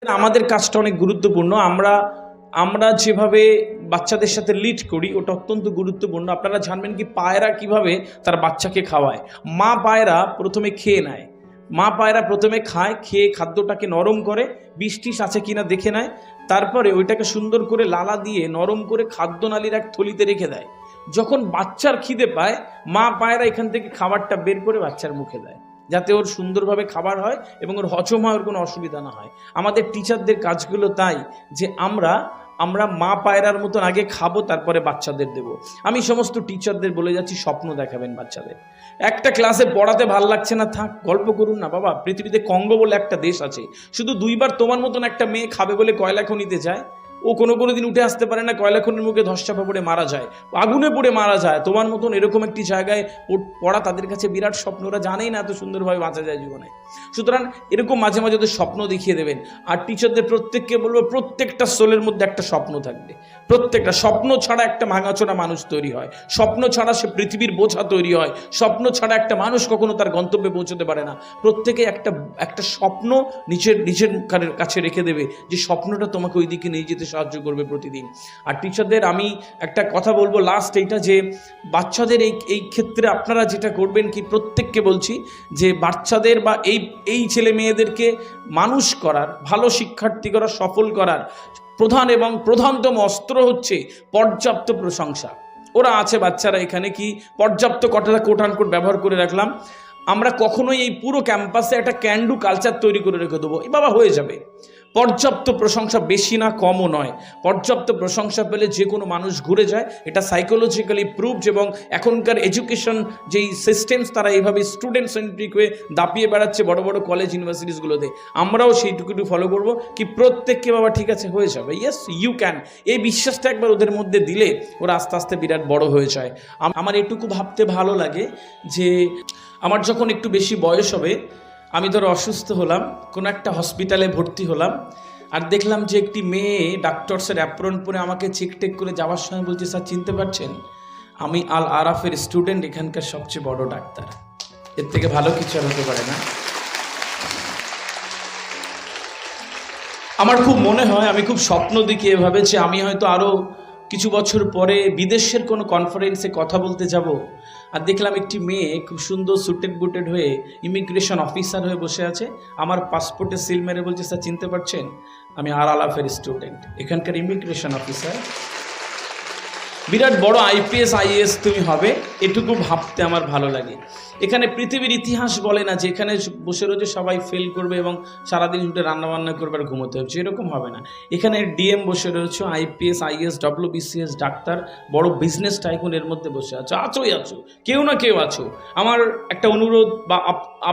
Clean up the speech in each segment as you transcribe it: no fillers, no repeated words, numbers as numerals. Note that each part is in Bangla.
আমাদের কাজটা অনেক গুরুত্বপূর্ণ। আমরা আমরা যেভাবে বাচ্চাদের সাথে লিড করি ওটা অত্যন্ত গুরুত্বপূর্ণ। আপনারা জানবেন কি পায়রা কিভাবে তার বাচ্চাকে খাওয়ায়। মা পায়রা প্রথমে খেয়ে নেয়, মা পায়রা প্রথমে খায়, খেয়ে খাদ্যটাকে নরম করে, বিষ টিষ আছে কিনা দেখে নেয়, তারপরে ওইটাকে সুন্দর করে লালা দিয়ে নরম করে খাদ্যনালীর এক থলিতে রেখে দেয়। যখন বাচ্চার খিদে পায় মা পায়রা এখান থেকে খাবারটা বের করে বাচ্চার মুখে দেয়, যাতে ওর সুন্দরভাবে খাবার হয় এবং ওর হজম হওয়ার কোনো অসুবিধা না হয়। আমাদের টিচারদের কাজগুলো তাই যে আমরা মা পায়রার মতন আগে খাবো, তারপরে বাচ্চাদের দেব। আমি সমস্ত টিচারদের বলে যাচ্ছি, স্বপ্ন দেখাবেন বাচ্চাদের। একটা ক্লাসে পড়াতে ভাল লাগছে না, থাক, গল্প করুন না বাবা। পৃথিবীতে কঙ্গো বলে একটা দেশ আছে, শুধু দুইবার তোমার মতন একটা মেয়ে খাবে বলে কয়লা খনিতে যায়, ও কোনো দিন উঠে আসতে পারে না, কয়লা খনির মুখে ধসচাপা পড়ে মারা যায়, আগুনে পড়ে মারা যায়। তোমার মতন এরকম একটি জায়গায় পড়া তাদের কাছে বিরাট স্বপ্ন, ওরা জানেই না এত সুন্দরভাবে বাঁচা যায় জীবনে। সুতরাং এরকম মাঝে মাঝে ওদের স্বপ্ন দেখিয়ে দেবেন। আর টিচারদের প্রত্যেককে বলবো, প্রত্যেকটা সোলের মধ্যে একটা স্বপ্ন থাকবে। প্রত্যেকটা স্বপ্ন ছাড়া একটা ভাঙাচোরা মানুষ তৈরি হয়, স্বপ্ন ছাড়া সে পৃথিবীর বোঝা তৈরি হয়, স্বপ্ন ছাড়া একটা মানুষ কখনো তার গন্তব্যে পৌঁছতে পারে না। প্রত্যেকে একটা স্বপ্ন নিজের কাছে রেখে দেবে, যে স্বপ্নটা তোমাকে ওই দিকে নিয়ে যেতে সাহায্য করবে প্রতিদিন। আর টিচারদের আমি একটা কথা বলবো লাস্ট, এইটা যে বাচ্চাদের এই ক্ষেত্রে আপনারা যেটা করবেন কি, প্রত্যেককে বলছি যে বাচ্চাদের বা এই ছেলে মেয়েদেরকে মানুষ করার, ভালো শিক্ষার্থী করার, সফল করার প্রধান এবং প্রধানতম অস্ত্র হচ্ছে পর্যাপ্ত প্রশংসা। ওরা আছে বাচ্চারা এখানে, কি পর্যাপ্ত কথাটা কোট আনকোট ব্যবহার করে রাখলাম। আমরা কখনোই এই পুরো ক্যাম্পাসে একটা ক্যান্ডু কালচার তৈরি করে রেখে দেবো, এই বাবা হয়ে যাবে। পর্যাপ্ত প্রশংসা, বেশি না কমও নয়। পর্যাপ্ত প্রশংসা পেলে যে কোনো মানুষ ঘুরে যায়, এটা সাইকোলজিক্যালি প্রুভড। এবং এখনকার এডুকেশন যেই সিস্টেমস, তারা এইভাবে স্টুডেন্ট সেন্ট্রিক হয়ে দাপিয়ে বেড়াচ্ছে বড় বড় কলেজ ইউনিভার্সিটিসগুলোতে। আমরাও সেইটুকুটু ফলো করব, কি প্রত্যেককে বাবা ঠিক আছে হয়ে যাবে, ইয়েস ইউ ক্যান। এই বিশ্বাসটা একবার ওদের মধ্যে দিলে ওরা আস্তে আস্তে বিরাট বড় হয়ে যায়। আমার এটুকু ভাবতে ভালো লাগে যে আমার যখন একটু বেশি বয়স হবে, আমি ধরো অসুস্থ হলাম, কোনো একটা হসপিটালে ভর্তি হলাম, আর দেখলাম যে একটি মেয়ে ডাক্তারসের অ্যাপ্রন পরে আমাকে চেক টেক করে যাওয়ার সময় বলছে, স্যার চিনতে পারছেন, আমি আল আরাফের স্টুডেন্ট, এখানকার সবচেয়ে বড় ডাক্তার। এর থেকে ভালো কিছু আর হতে পারে না। আমার খুব মনে হয়, আমি খুব স্বপ্ন দেখি এভাবে যে আমি হয়তো আরও কিছু বছর পরে বিদেশের কোনো কনফারেন্সে কথা বলতে যাব, আর দেখলাম একটি মেয়ে খুব সুন্দর সুটেড বুটেড হয়ে ইমিগ্রেশন অফিসার হয়ে বসে আছে, আমার পাসপোর্টে সিল মেরে বলছে, স্যার চিনতে পারছেন, আমি আর আলাফের স্টুডেন্ট, এখানকার ইমিগ্রেশন অফিসার। বিরাট বড় আইপিএস আইএএস তুমি হবে, এটুকু ভাবতে আমার ভালো লাগে। এখানে পৃথিবীর ইতিহাস বলে না যে এখানে বসে রয়েছে সবাই ফেল করবে এবং সারাদিন উঠে রান্নাবান্না করবে আর ঘুমোতে হচ্ছে, এরকম হবে না। এখানে ডিএম বসে রয়েছে, আইপিএস আইএস ডব্লিউবিসিএস ডাক্তার, বড় বিজনেস টাইকুন এর মধ্যে বসে আছোই আছো, কেউ না কেউ আছো। আমার একটা অনুরোধ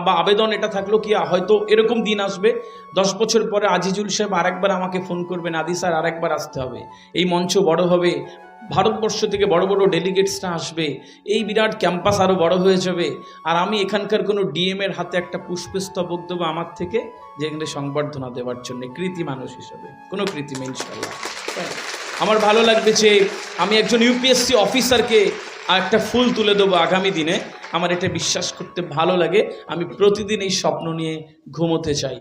বা আবেদন এটা থাকলো কি, হয়তো এরকম দিন আসবে 10 বছর পরে আজিজুল সাহেব আরেকবার আমাকে ফোন করবেন, আদি স্যার আরেকবার আসতে হবে, এই মঞ্চ বড় হবে, ভারতবর্ষ থেকে বড় বড় ডেলিগেটসরা আসবে, এই বিরাট ক্যাম্পাস আরও বড় হয়ে যাবে, আর আমি এখানকার কোনো ডিএমের হাতে একটা পুষ্পস্তবক দেবো আমার থেকে, যেখানে সংবর্ধনা দেওয়ার জন্য কৃতি মানুষ হিসেবে, কোনো কৃত্রিম ইনশাআল্লাহ। আমার ভালো লাগবে যে আমি একজন ইউপিএসসি অফিসারকে একটা ফুল তুলে দেবো আগামী দিনে। আমার এটা বিশ্বাস করতে ভালো লাগে, আমি প্রতিদিন এই স্বপ্ন নিয়ে ঘুমোতে চাই।